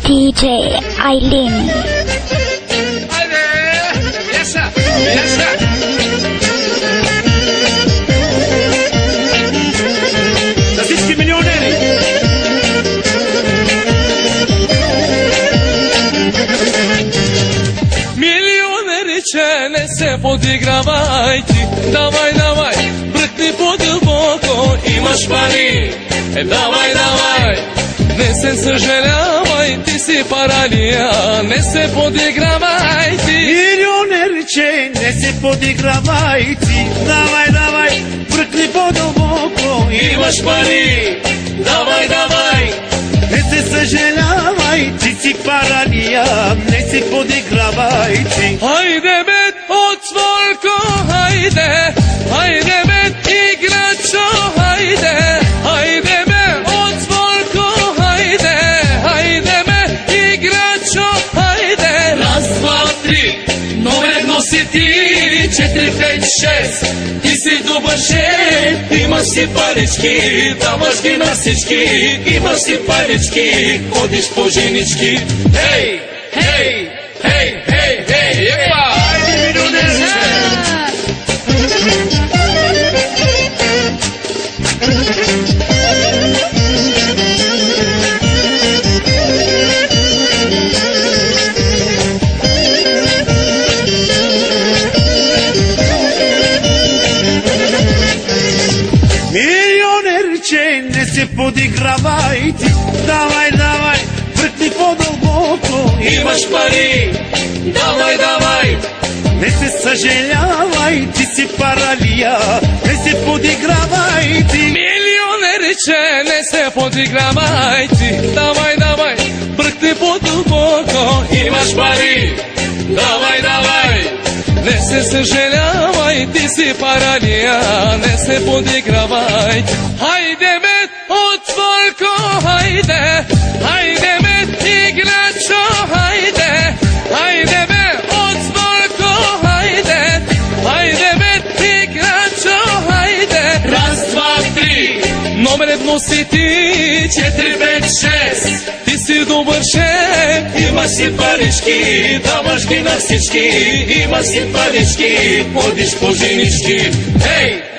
DJ Eileen. Haydi! Yaşa! Yaşa! За всички милионери! Милионерче, не се подигравай ти. Давай, давай, бръкни по-дълбоко, имаш пари. Давай, давай, не се съжалявай, ти си паралия, не се подигравай ти. Милионерче, не се подигравай ти. Давай, давай, бръкни по-дълбоко, Имаш пари, давай, давай, не се съжалявай, ти си паралия, не се подигравай ти. хайде бе, отвърко, хайде, хайде бе, играчо, хайде, хайде бе, отвърко, хайде, хайде бе, играчо, хайде. Раз, два, три, номер едно си ти, 4, 5, 6, ти си добър шеф, имаш си парички, даваш ги на всички, имаш си парички, ходиш по женички. Хей, хей, хей, хей, хей, епа! Хайде, милионерче! Милионерче, не се подигравай ти. Давай, давай, бръкни по-дълбоко, Имаш пари, давай, давай, не се съжалявай, ти си паралия, не се подигравай ти. милионерче, не се подигравай ти. Давай, давай, бръкни по-дълбоко, имаш пари, давай, давай, не се съжалявай, ти си паралия, не се подигравай. Хайде бе, отвърко, хайде, хайде бе, играчо, хайде, хайде бе, отвърко, хайде, хайде бе, играчо, хайде. Раз, два, три, номер едно си ти, 4, 5, 6, ти си добър шеф, имаш си парички, даваш ги на всички, имаш си парички, ходиш по женички. Хей!